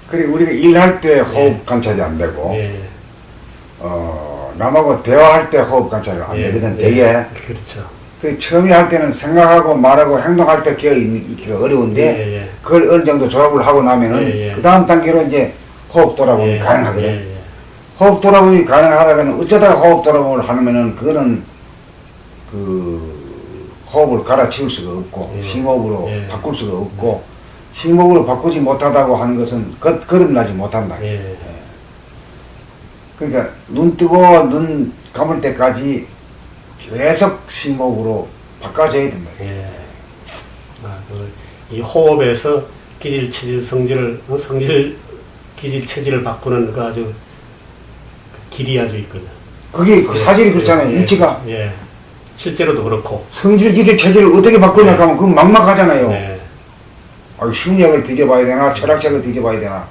그리고 우리가 일할 때 호흡 관찰이 안 되고, 예. 남하고 대화할 때 호흡 관찰이 안 되거든, 되게. 그렇죠. 그 처음에 할 때는 생각하고 말하고 행동할 때 기가 어려운데, 그걸 어느 정도 조합을 하고 나면은, 그 다음 단계로 이제 호흡 돌아봄이 가능하거든. 호흡 돌아봄이 가능하다가는 어쩌다가 호흡 돌아봄을 하면은, 그거는 호흡을 갈아치울 수가 없고, 심호흡으로 바꿀 수가 없고, 심호흡으로 바꾸지 못하다고 하는 것은 거듭나지 못한다. 그러니까 눈 뜨고 눈 감을 때까지 계속 심호흡으로 바꿔줘야 된다. 이 호흡에서 기질, 체질, 기질, 체질을 바꾸는 그 아주 길이 아주 있거든. 그게 그 사실이 그렇잖아요. 이치가. 실제로도 그렇고. 성질, 기질, 체질을 어떻게 바꾸냐 하면 그건 막막하잖아요. 심리학을 뒤져봐야 되나, 철학책을 뒤져봐야 되나.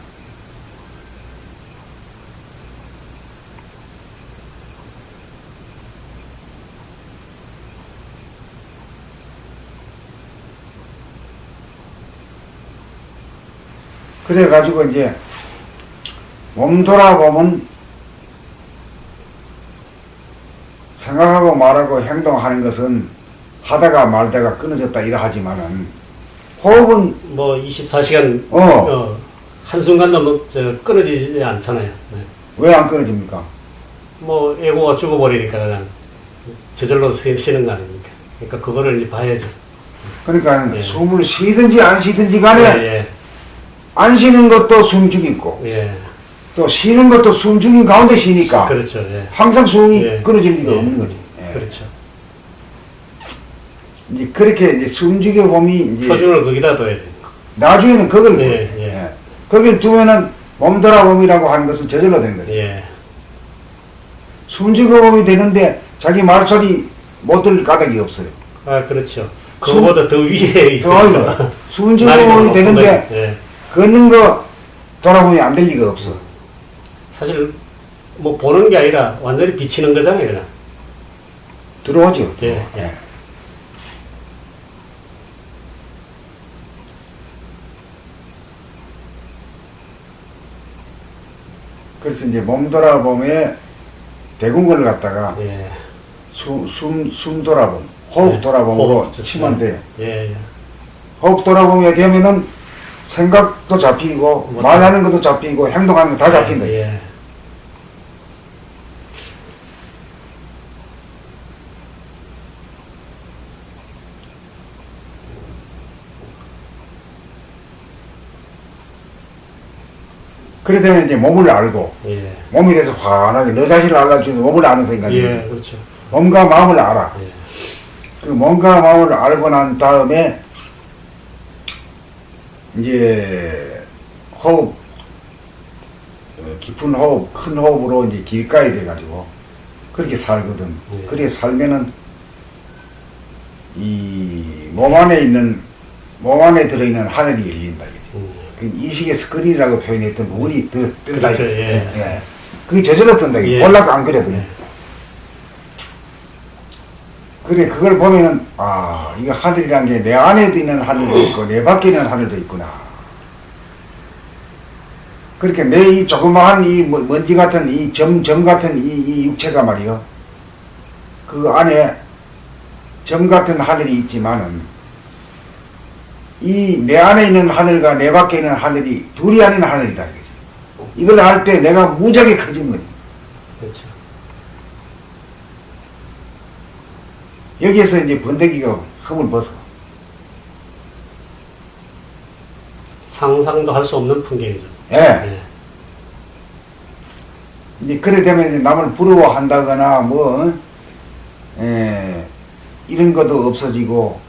그래가지고 이제 몸 돌아보면 생각하고 말하고 행동하는 것은 하다가 말다가 끊어졌다 이라 하지만은 호흡은 뭐 24시간 한순간도 끊어지지 않잖아요. 왜 안 끊어집니까? 뭐 에고가 죽어버리니까 그냥 저절로 쉬는 거 아닙니까? 그러니까 그거를 이제 봐야죠. 그러니까 숨을 쉬든지 안 쉬든지 간에 안 쉬는 것도 숨죽이고 또 쉬는 것도 숨죽인 가운데 쉬니까 그렇죠. 항상 숨이 끊어질 리가 없는 거지. 그렇죠. 이제 그렇게 이제 숨죽여 봄이 이제 표준을 거기다 둬야 돼. 나중에는 그걸 거길 두면은 몸돌아봄이라고 하는 것은 저절로 된 거지. 숨죽여 봄이 되는데 자기 말소리 못 들을 까닭이 없어요. 아 그렇죠. 그거보다 더 위에 있어요. 숨죽여 봄이 되는데 걷는 거 돌아보니 안 될 리가 없어. 사실 뭐 보는 게 아니라 완전히 비치는 거잖아요, 그냥. 들어오죠. 그래서 이제 몸 돌아봄에 대궁근을 갖다가 숨 돌아봄, 호흡 돌아봄으로 치면 돼요. 호흡 돌아봄이 되면은 생각도 잡히고 말하는 것도 잡히고 행동하는 거 다 잡힌다. 그래 되면 이제 몸을 알고 몸에 대해서 환하게 너 자신을 알아주는 몸을 아는 생각이 그렇죠. 몸과 마음을 알아. 그 몸과 마음을 알고 난 다음에 이제 호흡, 깊은 호흡, 큰 호흡으로 이제 길가에 돼가지고 그렇게 살거든. 그렇게 살면은 이 몸 안에 들어있는 하늘이 열린다. 그 이식의 스크린이라고 표현했던 부분이 뜬다. 그렇죠. 그게 저절로 뜬다. 몰라도 안 그래도. 그래, 그걸 보면은, 아, 이거 하늘이란 게 내 안에도 있는 하늘도 있고, 내 밖에 있는 하늘도 있구나. 그렇게 내 이 조그마한 이 먼지 같은 이 점 같은 이 육체가 말이요. 그 안에 점 같은 하늘이 있지만은, 이 내 안에 있는 하늘과 내 밖에 있는 하늘이 둘이 아닌 하늘이다. 이걸 알 때 내가 무지하게 커진 거지. 그렇죠. 여기에서 이제 번데기가 흠을 벗어. 상상도 할 수 없는 풍경이죠. 이제 그래 되면 이제 남을 부러워한다거나 뭐 이런 것도 없어지고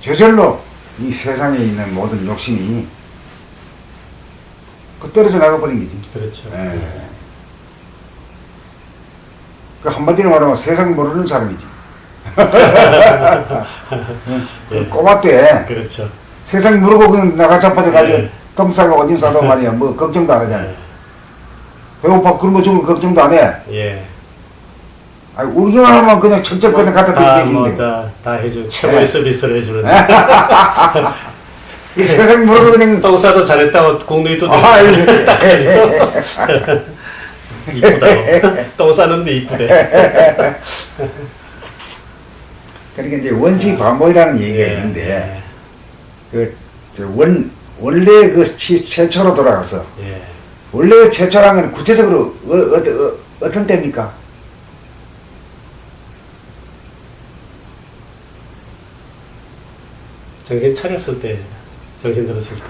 저절로 이 세상에 있는 모든 욕심이 떨어져 나가버린 거지. 그렇죠. 그 한마디로 말하면 세상 모르는 사람이지. 그 꼬마 때 그렇죠. 세상 모르고 그냥 나가 자빠져가지고 껌 싸고 오줌 싸도 말이야 뭐 걱정도 안 하잖아. 배고파 굶어 죽을 걱정도 안 해. 예. 아니, 우리만 하면 그냥 척척 그냥 갖다 드리는데. 다 해주 최고의 서비스를 해주는데. 이 세상 모르고 그냥. 똥 싸도 잘했다고 국누이도 딱 해줘. 이쁘다고. 똥 싸는데 이쁘대. 그러니까 이제 원시 반복이라는 얘기가 있는데, 원래 그 최초로 돌아가서, 원래 최초라는 건 구체적으로 어떤 때입니까? 정신 차렸을 때, 정신 들었을 때.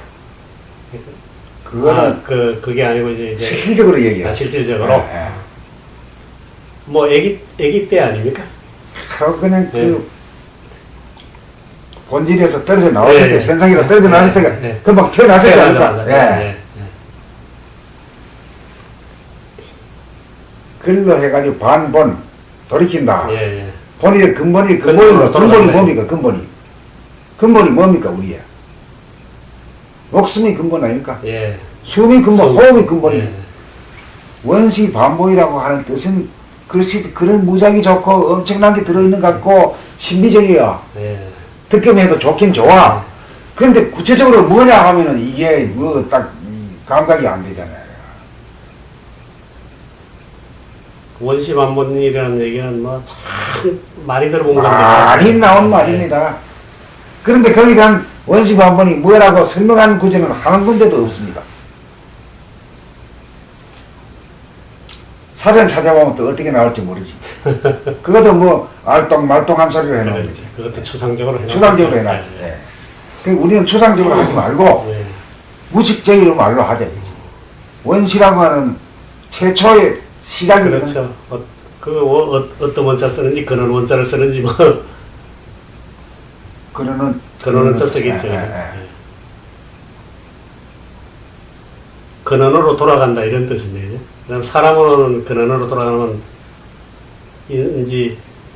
그거는 그게 아니고 이제 실질적으로 얘기해요. 실질적으로. 뭐 아기 때 아닙니까? 그냥 본질에서 떨어져 나왔을 때, 현상이라 떨어져 나왔을 때가 금방 태어났을 때 아닙니까? 글로 해가지고 반본 돌이킨다. 본인의 근본이 뭡니까? 근본이 뭡니까? 우리의 목숨이 근본 아닙니까? 숨이 근본, 호흡이 근본입니다. 원시 반복이라고 하는 뜻은 그런 무작위 좋고 엄청난 게 들어있는 것 같고 신비적이야. 듣기만 해도 좋긴 좋아. 그런데 구체적으로 뭐냐 하면은 이게 뭐 딱 감각이 안 되잖아요. 원시 반복이라는 얘기는 뭐 참 많이 들어본 건데. 많이 나온 말입니다. 그런데 거기에 대한 원시 반복이 뭐라고 설명하는 구조는 한 군데도 없습니다. 사전 찾아보면 또 어떻게 나올지 모르지. 그것도 뭐 알똥말똥한 소리로 해놓은 거지. 그것도 추상적으로 해놨지. 우리는 추상적으로 하지 말고 무식적으로 말로 하자. 원시라고 하는 최초의 시작이거든. 그렇죠. 어떤 원자 쓰는지 근원 원자를 쓰는지 뭐 근원은 저 쓰겠죠. 근원으로 돌아간다 이런 뜻인데, 그다음 사람으로는 근원으로 돌아가는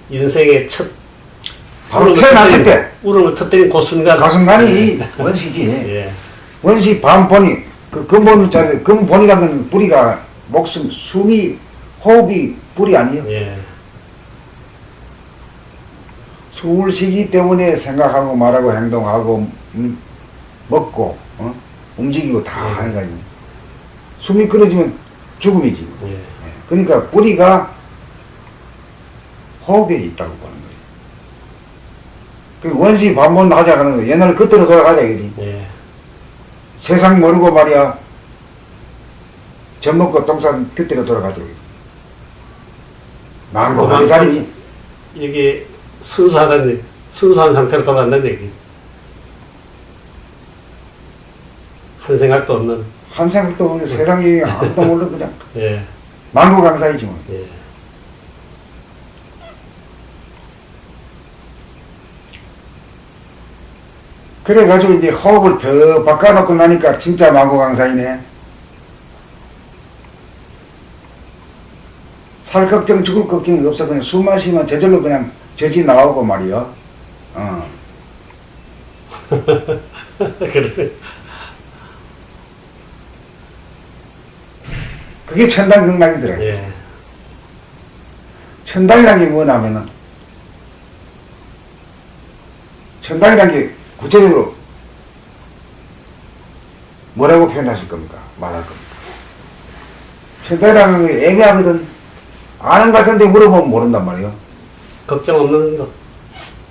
인생의 첫 바로 태어났을 때 울음을 터뜨린 그 순간이 원시지. 원시 반본이 그 근본자리 근본이라는 건 뿌리가 목숨, 숨이, 호흡이 뿌리 아니에요. 숨을 쉬기 때문에 생각하고 말하고 행동하고 먹고 움직이고 다 하는 거 아니에요. 숨이 끊어지면 죽음이지. 그러니까 뿌리가 호흡에 있다고 보는 거예요. 그 원시 반복하자 하는 거, 옛날 그때로 돌아가자 이거지. 세상 모르고 말이야, 젖 먹고 똥 싼 그때로 돌아가자. 망고 강살이지. 이게 순수한 상태로 돌아간다는 얘기지. 한 생각도 없는. 한 생각도 없는 세상 일이 아무도 모르는 그냥. 망고 강사이지 뭐. 그래가지고 이제 호흡을 더 바꿔놓고 나니까 진짜 망고 강사이네. 살 걱정 죽을 걱정이 없어. 그냥 숨 마시면 저절로 그냥 젖이 나오고 말이요. 그래. 그게 천당극락이더라고요. 천당이란 게 뭐냐면은, 천당이란 게 구체적으로 뭐라고 표현하실 겁니까? 말할 겁니까? 천당이라는 게 애매하거든. 아는 것 같은데 물어보면 모른단 말이에요. 걱정 없는 거.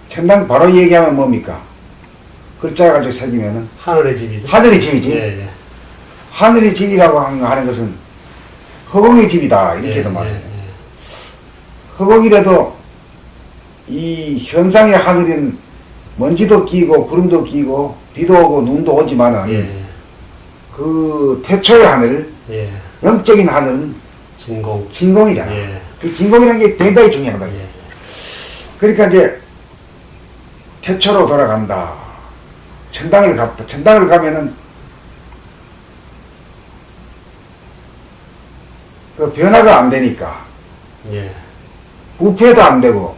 천당 바로 얘기하면 뭡니까? 글자 가지고 새기면은 하늘의 집이죠. 하늘의 집이지. 하늘의 집이라고 하는 것은 허공의 집이다 이렇게도 말해요. 허공이라도 이 현상의 하늘은 먼지도 끼고 구름도 끼고 비도 오고 눈도 오지만은 그 태초의 하늘, 영적인 하늘은 진공이잖아. 그 진공이라는 게 대단히 중요한 거예요. 그러니까 이제 태초로 돌아간다. 천당을 갔다. 천당을 가면은 그 변화가 안 되니까. 부패도 안 되고.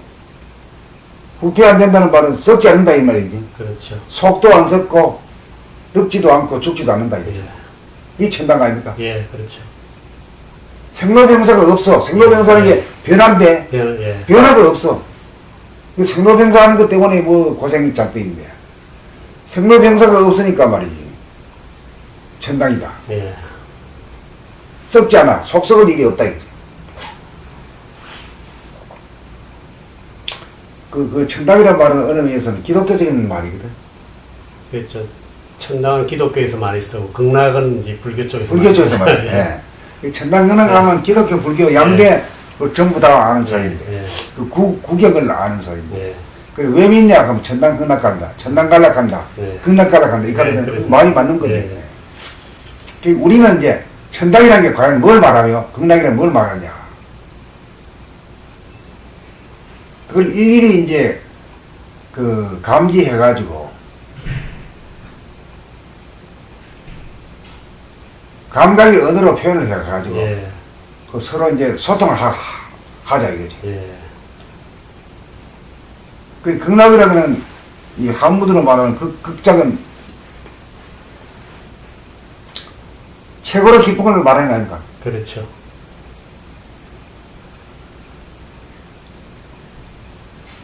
부패 안 된다는 말은 썩지 않는다 이 말이지. 그렇죠. 속도 안 썩고 늙지도 않고 죽지도 않는다 이거죠. 이 천당 아닙니까? 그렇죠. 생로병사가 없어. 생로병사는 게 변화인데 예. 변화가 없어. 그 생로병사 하는 것 때문에 뭐 고생이 짝대인데 생로병사가 없으니까 말이지 천당이다. 예. 썩지 않아. 속 썩을 일이 없다 이거지. 그 천당이란 말은 어느 면에서는 기독교적인 말이거든. 그렇죠. 천당은 기독교에서 많이 쓰고 극락은 이제 불교 쪽에서 불교적에서 많이 말이야. 쓰고. 예. 천당 근황 가면 기독교, 불교 양대 그 전부 다 아는 소리인데 그 구격을 아는 소리인데. 예. 그리고 왜 믿냐 하면 천당 극락 간다. 천당 갈락 간다. 극락 갈락 간다. 이 말은 그렇죠. 말이 맞는 거지. 예. 그 우리는 이제 천당이라는 게 과연 뭘 말하며 극락이라는 뭘 말하냐. 그걸 일일이 이제 그 감지해가지고 감각의 언어로 표현을 해가지고 예. 그 서로 이제 소통을 하자 이거지. 예. 그 극락이라는 이 한무드로 말하는 그 극작은 최고로 기쁜 걸 말하는 거 아닙니까? 그렇죠.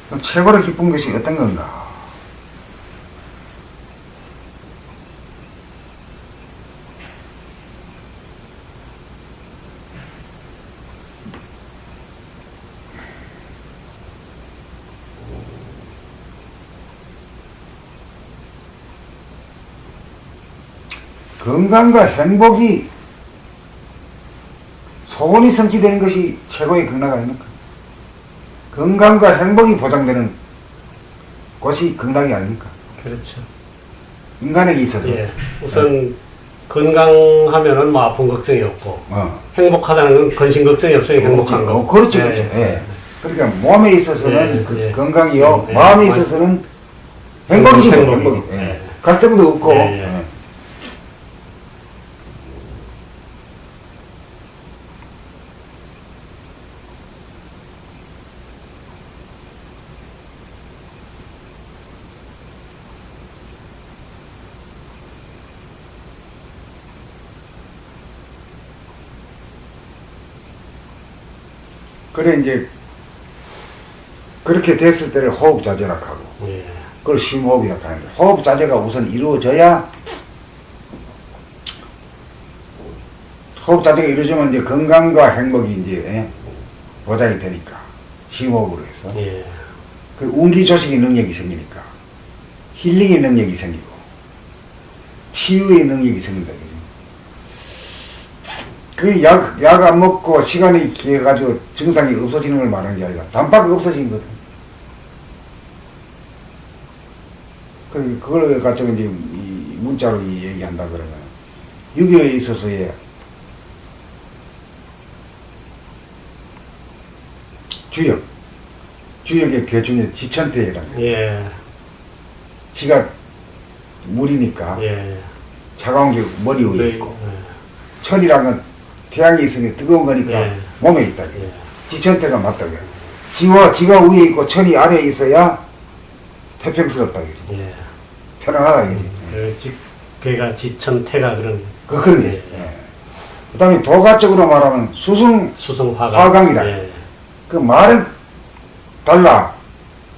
그럼 최고로 기쁜 것이 어떤 건가? 건강과 행복이 소원이 성취되는 것이 최고의 극락 아닙니까? 건강과 행복이 보장되는 곳이 극락이 아닙니까? 그렇죠. 인간에게 있어서. 예. 우선 건강하면은 뭐 아픈 걱정이 없고 행복하다는 건 근심 걱정이 없으니 행복한 거. 그렇죠, 그렇죠. 예. 그러니까 몸에 있어서는 그 건강이요, 마음에 있어서는 행복이지, 행복이. 예. 갈등도 없고. 그래 이제 그렇게 됐을 때를 호흡자제라고 하고 그걸 심호흡이라고 하는데 호흡자제가 우선 이루어져야 호흡자제가 이루어지면 이제 건강과 행복이 이제 보장이 되니까 심호흡으로 해서 그 운기조식의 능력이 생기니까 힐링의 능력이 생기고 치유의 능력이 생긴다. 그 약 안 먹고 시간이 길어가지고 증상이 없어지는 걸 말하는 게 아니라 단박 없어진 거든. 그걸 가지고 이제 이 문자로 얘기한다 그러면 6.25에 있어서의 주역의 괴중에 지천태라는 거예요. 지가 물이니까 차가운 게 머리 위에 있고 천이란 건 태양이 있으니 뜨거운 거니까 몸에 있다. 지천태가 맞다. 지가 위에 있고 천이 아래에 있어야 태평스럽다. 편안하다. 걔가 지천태가 그런 게. 그 다음에 도가적으로 말하면 수승화강이다. 그 말은 달라.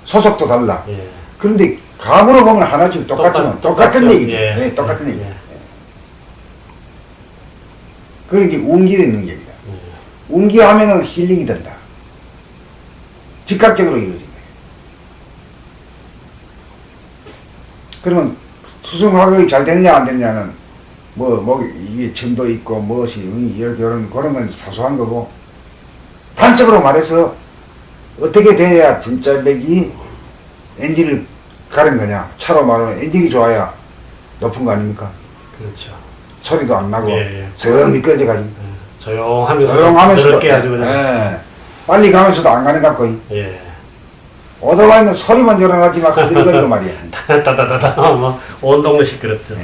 소속도 달라. 그런데 감으로 보면 하나씩 똑같은 얘기죠. 똑같은 얘기. 그게 이제 운기의 능력이다. 운기하면은 힐링이 된다. 즉각적으로 이루어진다. 그러면 수승화학이 잘 되느냐 안 되느냐는 이게 점도 있고 무엇이 이렇게 그런 건 사소한 거고 단적으로 말해서 어떻게 돼야 진짜 맥이 엔진을 가는 거냐. 차로 말하면 엔진이 좋아야 높은 거 아닙니까? 그렇죠. 소리도 안 나고 썩 미끄러져가지고 조용하면서도 그렇게 아주 그냥 빨리 가면서도 안 가는 것 같고 오토바이는 소리만 절어나지만 흔들거리고 말이야. 따다다다 뭐 온 동네 시끄럽죠.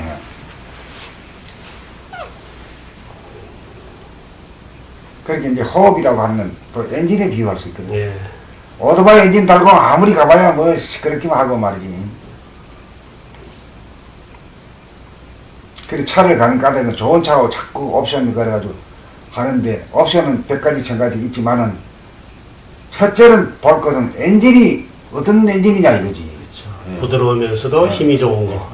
그렇게 이제 호흡이라고 하는 건 또 엔진에 비유할 수 있거든. 오토바이 엔진 달고 아무리 가봐야 뭐 시끄럽기만 하고 말이지. 그리고 차를 가는 까닭은 좋은 차고 자꾸 옵션을 걸어가지고 하는데 옵션은 100가지 1000가지 있지만은 첫째는 볼 것은 엔진이 어떤 엔진이냐 이거지. 그렇죠. 부드러우면서도 힘이 좋은 거.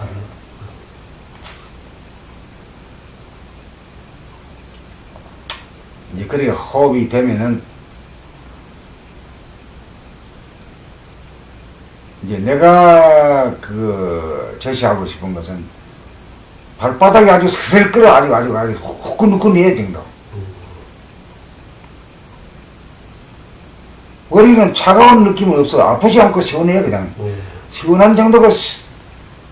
이제 그렇게 호흡이 되면은 이제 내가 그 제시하고 싶은 것은 발바닥이 아주 슬슬 끓어 아주 후끈후끈해야 정도. 머리는 차가운 느낌은 없어. 아프지 않고 시원해요 그냥. 시원한 정도가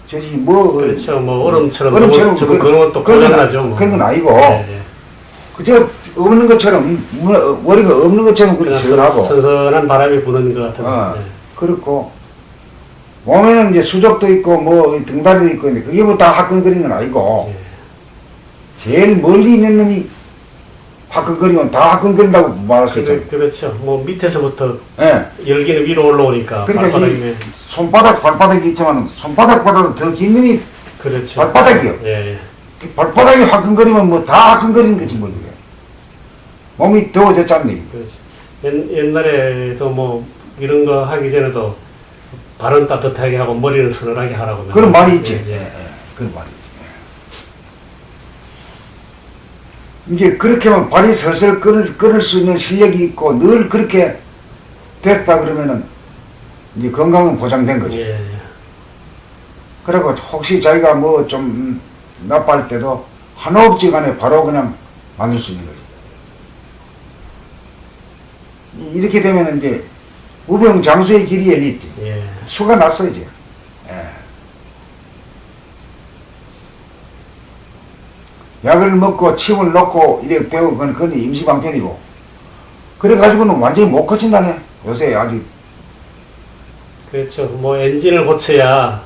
저기 뭐 그렇죠. 뭐 얼음처럼 얼음처럼 그런 것도 고장나죠. 뭐. 그런 건 아니고 예. 그저 없는 것처럼 머리가 없는 것처럼 그렇게 시원하고 선선한 바람이 부는 것 같은. 예. 그렇고 몸에는 이제 수족도 있고 뭐 등다리도 있고 근데 그게 뭐 다 화끈거리는 건 아니고 예. 제일 멀리 있는 놈이 화끈거리면 다 화끈거린다고 말할 수 있잖아요. 그렇죠. 뭐 밑에서부터 예. 열기는 위로 올라오니까 그러니까 발바닥이 손바닥 발바닥이 있지만 손바닥보다도 더 긴 놈이 그렇죠. 발바닥이요. 예. 그 발바닥이 화끈거리면 뭐 다 화끈거리는 거지 뭐 그게. 몸이 더워졌잖니. 그렇죠. 옛날에도 뭐 이런 거 하기 전에도 발은 따뜻하게 하고 머리는 서늘하게 하라고. 그런 말이 있지. 예. 예. 그런 말이 있지. 이제 그렇게 하면 발이 설설 끓을 수 있는 실력이 있고 늘 그렇게 됐다 그러면은 이제 건강은 보장된 거죠. 예. 그리고 혹시 자기가 뭐 좀 나빠할 때도 한 호흡지간에 바로 그냥 만들 수 있는 거죠. 이렇게 되면 이제 우병장수의 길이 열리지. 예. 수가 났어 이제. 예. 약을 먹고 침을 놓고 이렇게 배운 건 그건 임시방편이고 그래가지고는 완전히 못 고친다네 요새 아주. 그렇죠. 뭐 엔진을 고쳐야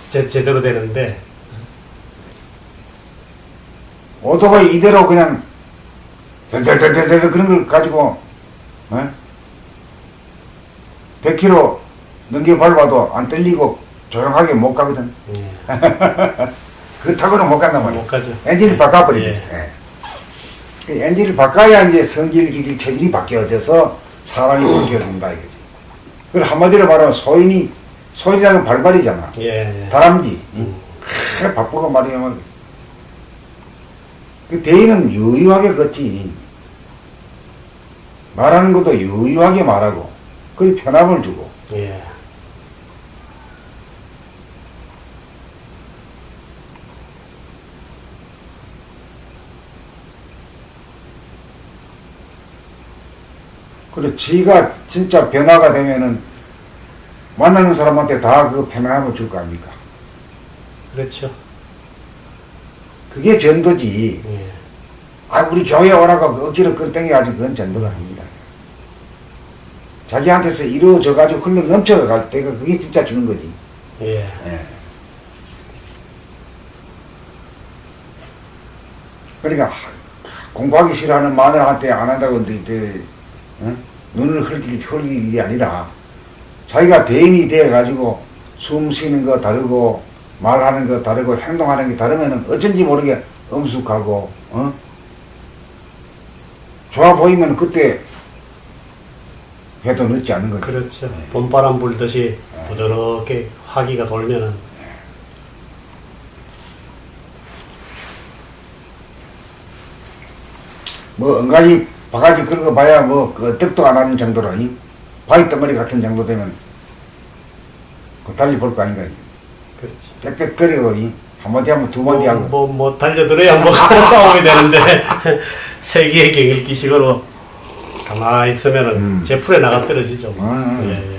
제대로 되는데 오토바이 이대로 그냥 덜덜덜덜 그런 걸 가지고 100km 넘겨 밟아도 안 떨리고 조용하게 못 가거든. 예. 그거 타고는 못 간단 말이야. 못 가죠. 엔진을 바꿔버리지. 예. 그 엔진을 바꿔야 이제 성질, 기질, 체질이 바뀌어져서 사람이 바뀌어진다 이거지. 그걸 한마디로 말하면 소인이라는 발발이잖아. 예. 다람쥐. 바쁘고 말이야. 그 대인은 유유하게 걷지. 말하는 것도 유유하게 말하고, 그리 편함을 주고. 예. 그래, 지가 진짜 변화가 되면은, 만나는 사람한테 다 그 편안함을 줄 거 아닙니까? 그렇죠. 그게 전도지. 예. 아, 우리 교회 오라고 억지로 끌어당겨가지고 그건 전도가 아닙니다. 자기한테서 이루어져가지고 흘러 넘쳐갈 때가 그게 진짜 주는 거지. 예. 예. 그러니까 공부하기 싫어하는 마누라한테 안 한다고 눈을 흘릴 일이 아니라 자기가 대인이 되어가지고 숨 쉬는 거 다르고 말하는 거 다르고 행동하는 게 다르면은 어쩐지 모르게 엄숙하고 좋아 보이면 그때 해도 늦지 않는 거죠. 그렇죠. 봄바람 불듯이 부드럽게 화기가 돌면은 뭐 엉가지 바가지 그런 거 봐야 뭐그 떡도 안 하는 정도로 바위 덩어리 같은 정도 되면 그 달리 볼 거 아닌가. 그렇죠. 빽빽거리고 한마디 하면 두마디 하고 뭐 달려들어야 뭐 싸움이 되는데 세계의 경일기식으로 가만히 있으면은 제풀에 나가 떨어지죠. 예.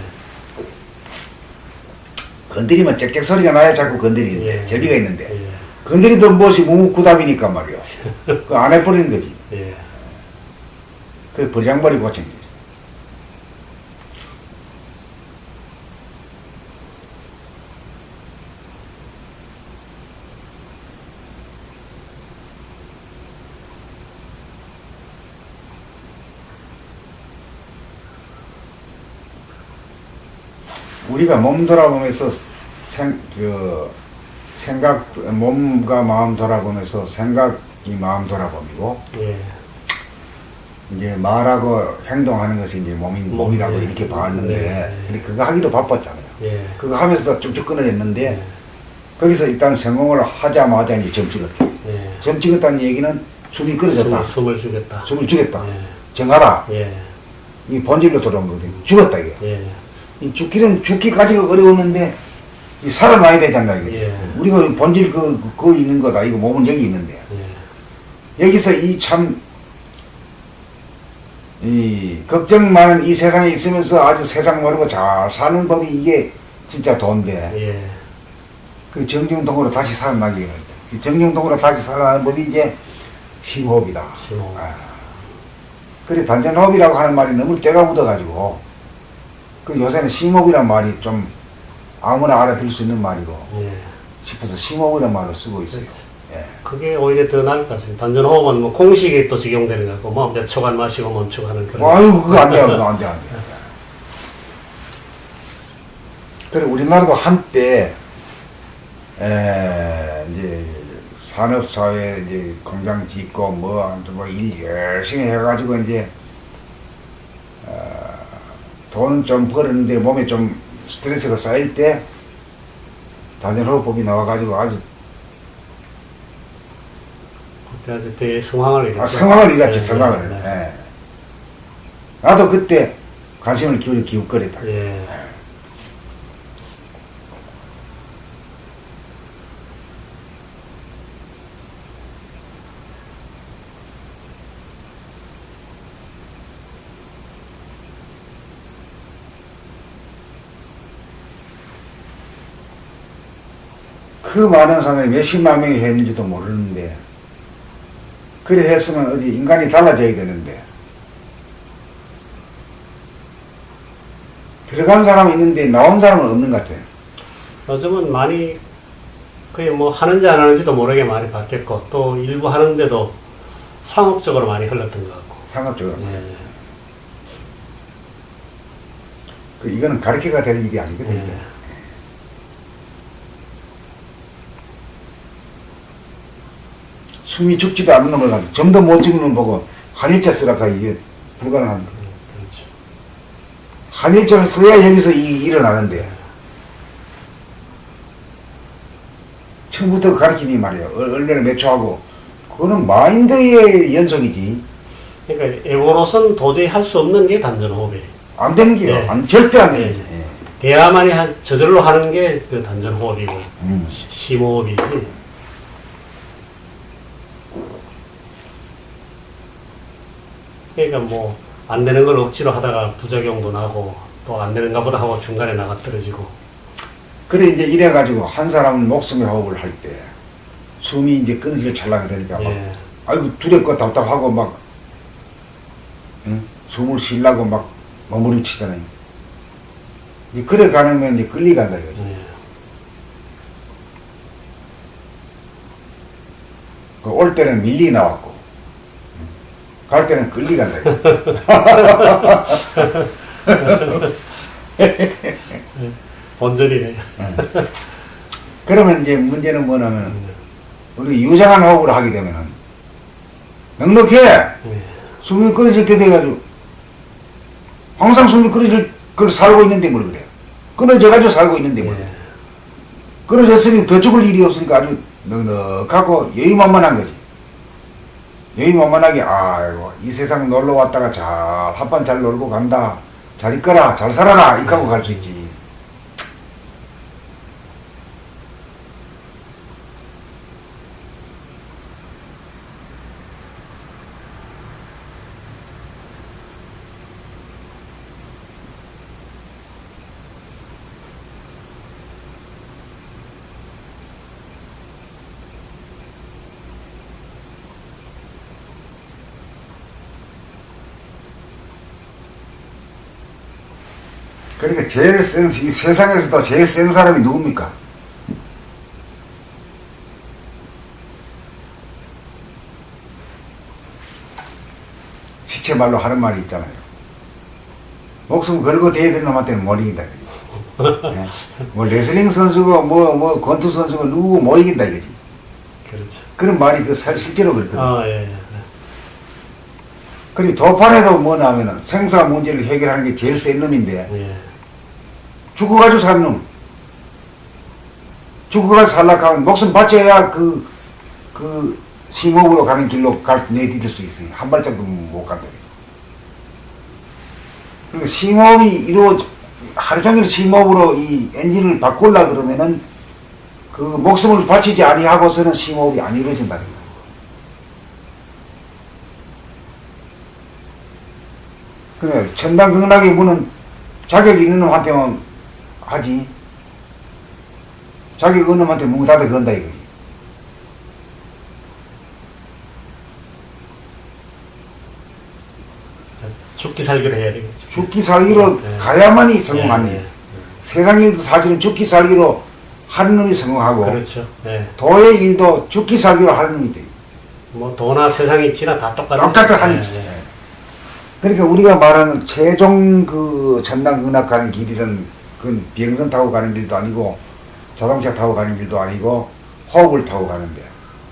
건드리면 짹짹 소리가 나야 자꾸 건드리는데 예. 재미가 있는데 예. 건드리도 무엇이 무구답이니까 말이야. 그 안 해버리는 거지. 예. 그 버장머리 고친 거지. 우리가 몸 돌아보면서 생각, 몸과 마음 돌아보면서 생각이 마음 돌아봄이고, 예. 이제 말하고 행동하는 것이 이제 몸이라고 네. 이렇게 봤는데, 네. 근데 그거 하기도 바빴잖아요. 예. 그거 하면서도 쭉쭉 끊어졌는데, 예. 거기서 일단 성공을 하자마자 이제 점 찍었죠. 예. 점 찍었다는 얘기는 숨이 끊어졌다. 숨을 주겠다. 숨을 죽였다. 예. 정하라. 예. 이 본질로 돌아온 거거든요. 죽었다, 이게. 예. 이 죽기까지가 어려웠는데, 이 살아나야 되잖아요, 이게. 예. 우리가 본질 그거 있는 거다. 이거 몸은 여기 있는데. 예. 여기서 이 걱정 많은 이 세상에 있으면서 아주 세상 모르고 잘 사는 법이 이게 진짜 돈데. 예. 그 정정동으로 다시 살아나게 합니다. 이 정정동으로 다시 살아나는 법이 이제 심호흡이다. 심호흡. 그래, 단전호흡이라고 하는 말이 너무 때가 묻어가지고, 그 요새는 심호흡이란 말이 좀 아무나 알아들을 수 있는 말이고, 예. 싶어서 심호흡이란 말로 쓰고 있어요. 그렇죠. 예. 그게 오히려 더 나을 것 같습니다. 단전호흡은 뭐 공식에 또 적용되는 거고, 뭐 몇 초간 마시고 멈추고 하는 그런. 아유, 그거 안 돼요, 그거 안 돼, 안 돼. 그래, 우리나라도 한때, 이제, 산업사회, 이제, 공장 짓고, 일 열심히 해가지고, 이제, 돈 좀 벌었는데 몸에 좀 스트레스가 쌓일 때, 단전호흡법이 나와가지고 아주, 그때 아주 대성황을 이뤘죠. 성황을 이뤘지, 예, 성황을. 네. 예. 나도 그때 관심을 기울였다. 예. 그 많은 사람이 몇십만 명이 했는지도 모르는데, 그래 했으면 어디 인간이 달라져야 되는데, 들어간 사람은 있는데 나온 사람은 없는 것 같아요. 요즘은 많이 거의 뭐 하는지 안 하는지도 모르게 많이 바뀌었고, 또 일부 하는데도 상업적으로 많이 흘렀던 것 같고. 상업적으로. 예. 이거는 가르쳐가 될 일이 아니거든요. 예. 숨이 죽지도 않는 놈을 가지고 점도 못 찍는 놈 보고 한일자 쓰라까 이게 불가능한 거예요. 그렇죠. 한일자를 써야 여기서 일어나는데, 처음부터 가르치니 말이에요. 얼마나 매초하고, 그거는 마인드의 연속이지. 그러니까 에고로서는 도저히 할 수 없는 게 단전호흡이에요. 안 되는 게요. 예. 절대 안 예. 돼요. 예. 대야만이 저절로 하는 게 그 단전호흡이고, 음. 심호흡이지. 그러니까 뭐 안 되는 걸 억지로 하다가 부작용도 나고, 또 안 되는가 보다 하고 중간에 나가 떨어지고. 그래, 이제 이래가지고 한 사람은 목숨의 호흡을 할 때, 숨이 이제 끊어질 찰나가 되니까 막, 예. 아이고, 두렵고 답답하고 막, 응? 숨을 쉬려고 막 머무림치잖아요. 이제 그래 가면 이제 끌리간다 이거지. 예. 그 올 때는 밀리 나왔고, 갈 때는 끌리간다 이거지. 본전이네. 그러면 이제 문제는 뭐냐면, 우리 유장한 호흡을 하게 되면은, 넉넉해! 예. 숨이 끊어질 때 돼가지고, 항상 숨이 끊어질 걸 살고 있는데 뭘 그래. 끊어져가지고 살고 있는데 뭘 그래. 예. 끊어졌으니 더 죽을 일이 없으니까 아주 넉넉하고 여유만만한 거지. 여유만만하게, 아이고, 이 세상 놀러 왔다가 합반 잘 놀고 간다. 잘 있거라, 잘 살아라, 이렇게 하고 갈 수 있지. 그러니까 제일 센, 이 세상에서도 제일 센 사람이 누굽니까? 시체 말로 하는 말이 있잖아요. 목숨 걸고 대야 놈한테는 못 이긴다. 네? 뭐 레슬링 선수고 뭐 권투 선수고 누구고 못 이긴다 이거지. 그렇죠. 그런 말이 실제로 그렇거든요. 아, 예. 그리고 도판에도 뭐냐면은 생사 문제를 해결하는 게 제일 센 놈인데 예. 죽어가지고 산 놈. 죽어가지고 살락하면 목숨 바쳐야 그 심호흡으로 가는 길로 내디딜 수 있어요. 한 발짝도 못 간다. 그리고 심호흡이 하루 종일 심호흡으로 이 엔진을 바꾸려 그러면은 그 목숨을 바치지 아니하고서는 심호흡이 안 이루어진다는 거예요. 그래, 천당극락의 문은 자격 있는 놈한테만 하지. 자격 없는 놈한테 문 닫아 건다 이거지. 죽기 살기로 해야 되겠죠. 죽기 살기로 네. 가야만이 성공하는 네. 거예요. 세상 일도 사실은 죽기 살기로 하는 놈이 성공하고 그렇죠. 네. 도의 일도 죽기 살기로 하는 놈이 돼요. 뭐 도나 세상이 지나 다 똑같은. 똑같은 한이지. 그러니까 우리가 말하는 최종 그 천당극락 가는 길이란 그건 비행선 타고 가는 길도 아니고 자동차 타고 가는 길도 아니고 호흡을 타고 가는데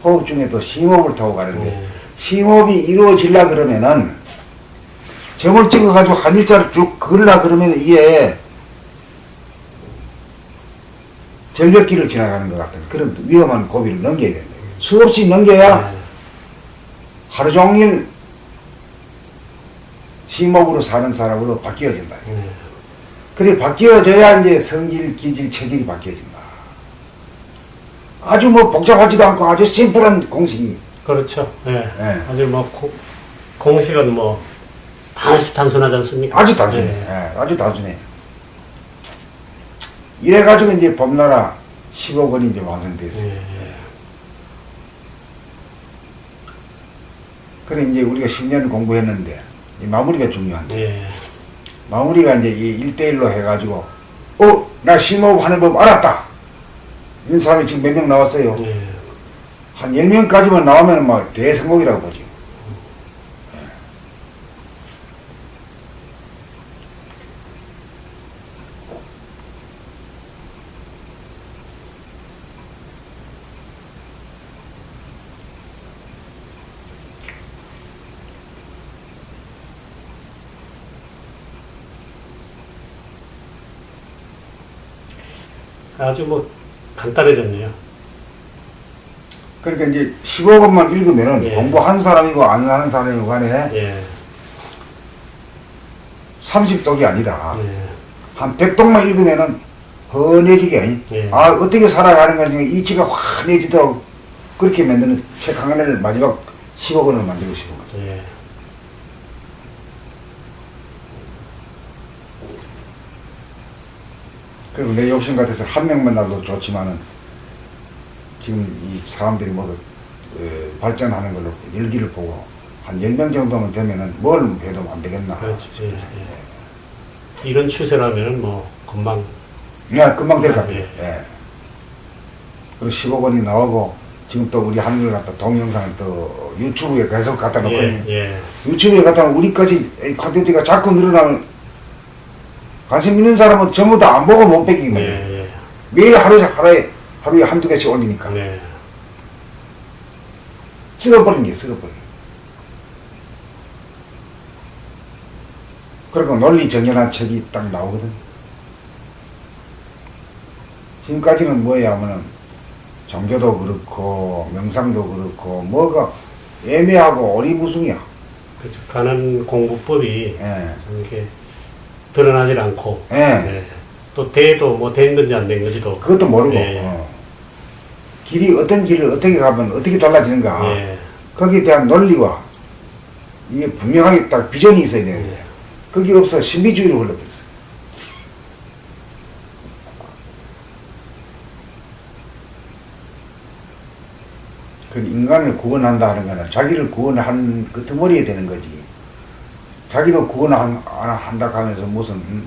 호흡 중에도 심호흡을 타고 가는데 심호흡이 이루어지려 그러면은 점을 찍어가지고 한 일자를 쭉 그으려 그러면 이게 절벽길을 지나가는 것 같은 그런 위험한 고비를 넘겨야 된다. 수없이 넘겨야 하루 종일 심호흡으로 사는 사람으로 바뀌어진다. 그래 바뀌어져야 이제 성질, 기질, 체질이 바뀌어진다. 아주 뭐 복잡하지도 않고 아주 심플한 공식이. 그렇죠. 예. 예. 아주 뭐 공식은 뭐 단순하지 않습니까? 아주 단순해. 예. 예, 아주 단순해. 이래가지고 이제 범나라 10억 원이 이제 완성됐어요. 예. 그래 이제 우리가 10년 공부했는데 이 마무리가 중요한데 예. 마무리가 이제 이 1대1로 해가지고 나 심호흡 하는 법 알았다. 이런 사람이 지금 몇 명 나왔어요. 예. 한 10명까지만 나오면 막 대성공이라고 보죠. 아주 뭐 간단해졌네요. 그러니까 이제 15권만 읽으면은 예. 공부한 사람이고 안 하는 사람이고 간에 예. 30독이 아니라 예. 한 100독만 읽으면은 헌해지게 예. 어떻게 살아가는 건지 이치가 환해지도록 그렇게 만드는 책 한 권을 마지막 15권을 만들고 싶은 거죠. 예. 그리고 내 욕심 같아서 한 명만 나도 좋지만은 지금 이 사람들이 모두 발전하는 걸로 열기를 보고 한 10명 정도면 되면은 뭘 해도 안 되겠나. 그렇죠. 예. 예. 이런 추세라면은 뭐 금방. 금방 될 것 같아요. 예. 예. 그리고 15권이 나오고 지금 또 우리 하는 걸 갖다 동영상을 또 유튜브에 계속 갖다 놓거든요. 예. 유튜브에 갖다 놓으면 우리까지 콘텐츠가 자꾸 늘어나면 관심 있는 사람은 전부 다 안 보고 못 뺏기면 예. 매일 하루에 한두 개씩 올리니까 예. 쓸어버리는 게 쓸어버리는 그리고 논리 정연한 책이 딱 나오거든. 지금까지는 뭐야 하면은 종교도 그렇고 명상도 그렇고 뭐가 애매하고 오리무중이야. 그렇죠. 가는 공부법이 예. 좀 이렇게 드러나질 않고. 예. 예. 또 대도 뭐 된 건지 안 된 건지도. 그것도 모르고 예. 길이 어떤 길을 어떻게 가면 어떻게 달라지는가 예. 거기에 대한 논리와 이게 분명하게 딱 비전이 있어야 되는데 예. 그게 없어 신비주의로 흘러버렸어. 그 인간을 구원한다 하는 거는 자기를 구원한 끄트머리에 되는 거지. 자기도 구원한다 하면서 무슨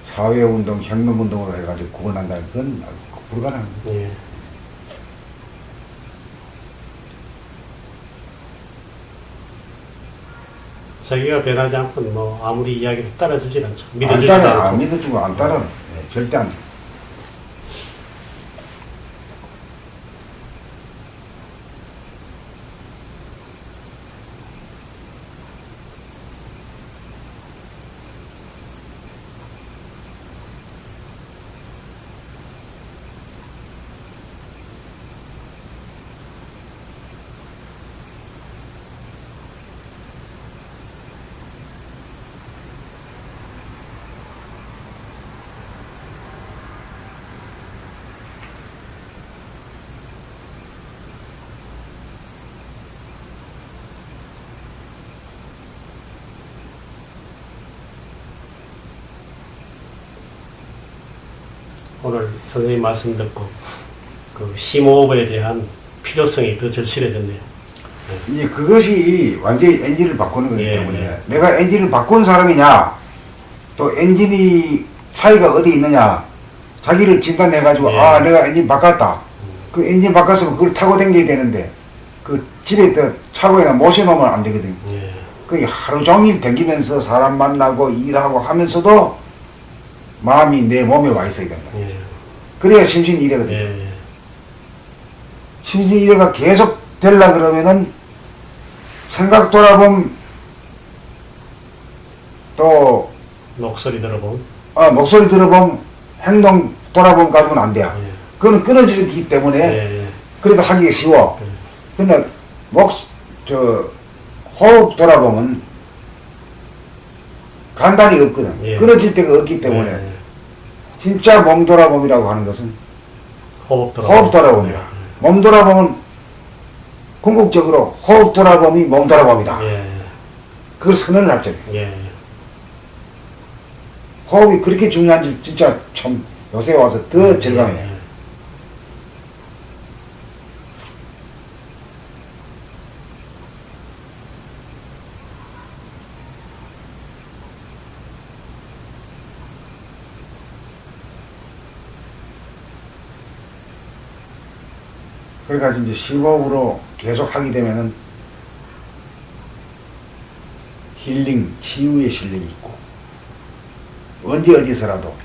사회운동, 혁명운동으로 해가지고 구원한다. 그건 불가능한 거야. 예. 자기가 변하지 않고 뭐 아무리 이야기를 따라주진 않죠. 믿어주지도 안 따라, 않고. 안 믿어주고 안 따라. 절대 안 돼. 오늘 선생님 말씀 듣고 그 심호흡에 대한 필요성이 더 절실해졌네요. 이제 그것이 완전히 엔진을 바꾸는 거기 예, 때문에 예. 내가 엔진을 바꾼 사람이냐 또 엔진이 차이가 어디 있느냐 자기를 진단해가지고 예. 아 내가 엔진 바꿨다 그 엔진 바꿨으면 그걸 타고 다녀야 되는데 그 집에 또 차고에나 모셔놓으면 안 되거든. 예. 그 하루 종일 다니면서 사람 만나고 일하고 하면서도 마음이 내 몸에 와 있어야 된다. 예. 그래야 심신일회거든. 예. 심신일회가 계속 되려 그러면은 생각 돌아보면 또 목소리 들어보면. 목소리 들어보면 행동 돌아보면 가지고는 안 돼요. 예. 그거는 끊어지기 때문에 예. 예. 그래도 하기가 쉬워. 예. 근데 호흡 돌아보면 간단히 없거든. 예. 끊어질 때가 없기 때문에 예. 진짜 몸 돌아봄이라고 하는 것은 호흡 돌아보면. 호흡 돌아봄이야. 몸 돌아보면 궁극적으로 호흡 돌아봄이 몸 돌아봄이다. 예. 그걸 선언을 합잖아. 예. 호흡이 그렇게 중요한지 진짜 참 요새 와서 더 절감해. 예. 그래가지고 이제 심호흡으로 계속 하게 되면은 힐링, 치유의 실력이 있고 언제 어디서라도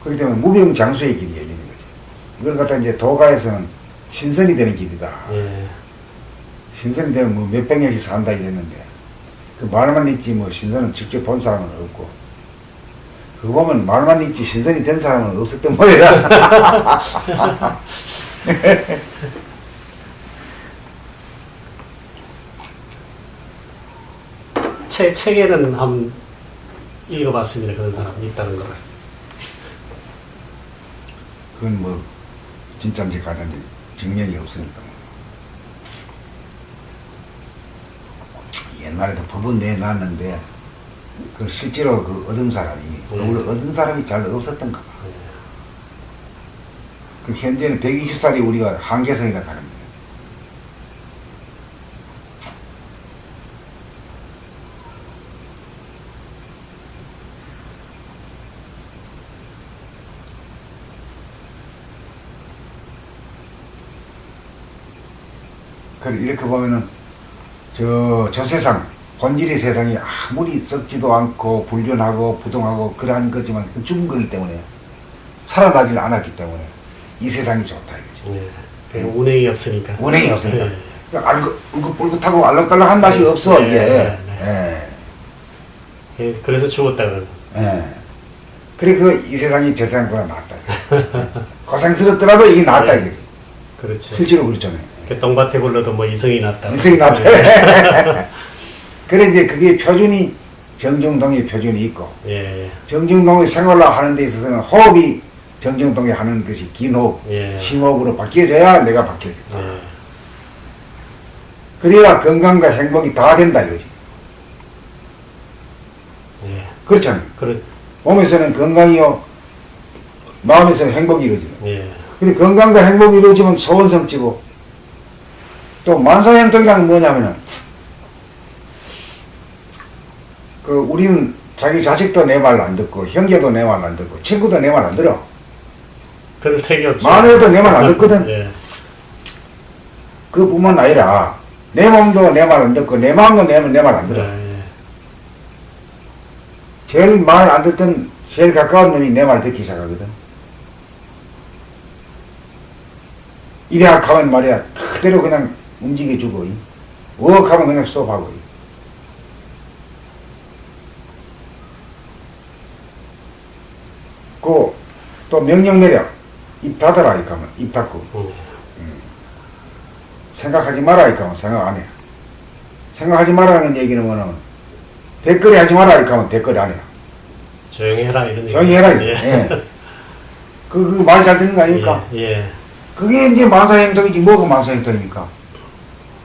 그렇기 때문에 무병장수의 길이 열리는 거지. 이걸 갖다 이제 도가에서는 신선이 되는 길이다. 예. 신선이 되면 뭐 몇백 년씩 산다 이랬는데 그 말만 있지 뭐 신선은 직접 본 사람은 없고 그거 보면 말만 있지 신선이 된 사람은 없었던 모양이야. 책에는 한번 읽어봤습니다. 그런 사람이 있다는 걸. 그건 뭐 진짜인지 가짜인지 증명이 없으니까. 옛날에도 법은 내놨는데 그 실제로 그 얻은 사람이 법을 얻은 사람이 잘 없었던가 봐. 그 현재는 120살이 우리가 한계성이라 하는 거예요. 그래 이렇게 보면은 저 세상 본질의 세상이 아무리 썩지도 않고 불변하고 부동하고 그러한 거지만 죽은 거기 때문에 살아나질 않았기 때문에 이 세상이 좋다 이거지. 예. 그 운행이 없으니까. 운행이 없으니까. 예. 울긋불긋하고 알록달록한 맛이 네. 없어 네. 이게. 네. 예. 예. 그래서 죽었다 그러는. 예. 그래 이 세상이 저 세상보다 낫다. 고생스럽더라도 이게 낫다 네. 이거지. 그렇죠. 실제로 그렇잖아요. 그 똥밭에 굴러도 뭐 이성이 낫다. 인생이 낫다. 예. 그래 이제 그게 표준이 정정동의 표준이 있고 예. 정정동의 생활을 하는 데 있어서는 호흡이 정정동에 하는 것이 긴 호흡, 예. 심호흡으로 바뀌어져야 내가 바뀌어졌다. 예. 그래야 건강과 행복이 다 된다 이거지. 예. 그렇잖아요. 그렇. 몸에서는 건강이요, 마음에서는 행복이 이루어지는. 예. 근데 건강과 행복이 이루어지면 소원성취고 또 만사형통이란 뭐냐면은 그 우리는 자기 자식도 내 말 안 듣고 형제도 내 말 안 듣고 친구도 내 말 안 들어. 들을 택이 없죠. 마누라도 내 말 안 듣거든. 예. 그뿐만 아니라 내 몸도 내 말 안 듣고 내 마음도 내 말 안 들어. 예. 제일 말 안 듣던 제일 가까운 놈이 내 말 듣기 시작하거든. 이래 하면 말이야 그대로 그냥 움직여주고 웍 하면 그냥 스톱하고 그 또 명령 내려 입 닫아라 이렇게 하면 입 닫고 생각하지 마라 이렇게 하면 생각 안 해. 생각하지 말라는 얘기는 뭐냐면 댓글이 하지 마라 이렇게 하면 댓글이 안 해. 조용히 해라 이런 얘기. 조용히 해라. 예. 예. 그 말 잘 듣는 거 아닙니까? 예. 예. 그게 이제 만사행동이지 뭐가 만사행동입니까?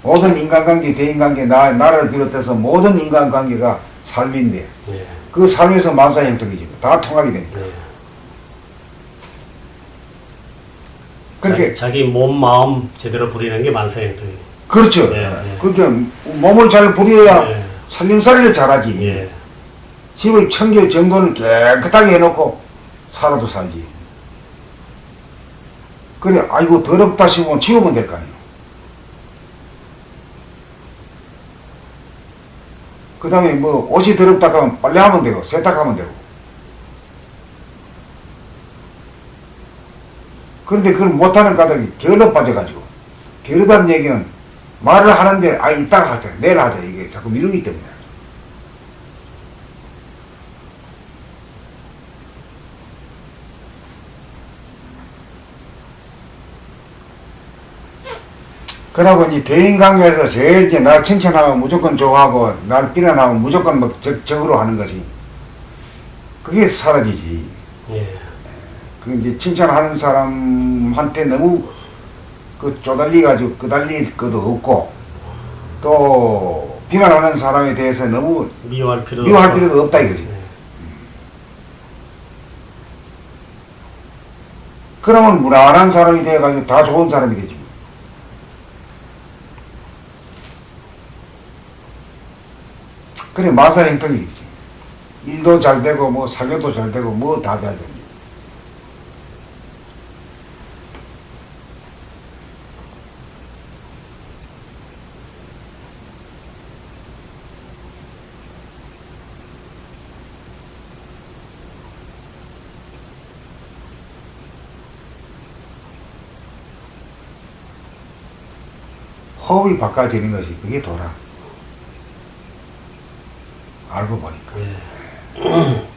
모든 인간관계, 대인관계, 나를 비롯해서 모든 인간관계가 삶인데 예. 그 삶에서 만사행동이지 다 통하게 되니까. 예. 그렇게 자기 몸 마음 제대로 부리는 게 만사형통이에요. 그렇죠. 예, 예. 그렇게 몸을 잘 부려야 예. 살림살이를 잘하지. 예. 집을 청결 정돈을 깨끗하게 해놓고 살아도 살지. 그래, 아이고 더럽다 싶으면 지우면 될 거 아니에요. 그 다음에 뭐 옷이 더럽다 하면 빨래하면 되고 세탁하면 되고. 그런데 그걸 못하는 까닭이 게을러 빠져가지고, 게으르다는 얘기는 말을 하는데 아 이따가 하자 내일 하자 이게 자꾸 미루기 때문에. 그러고 이제 대인관계에서 제일 이제 날 칭찬하면 무조건 좋아하고 날 비난하면 무조건 막 적으로 하는 것이 그게 사라지지. 예. 그 이제 칭찬하는 사람한테 너무 그 쪼달리가지고 끄달릴 것도 없고 또 비난하는 사람에 대해서 너무 미워할 필요도 없다 이거지. 예. 그러면 무난한 사람이 돼가지고 다 좋은 사람이 되지. 그래 만사형통이지. 일도 잘 되고 뭐 사교도 잘 되고 뭐 다 잘 되지. 호흡이 바꿔지는 것이 그게 도라. 알고 보니까. 예.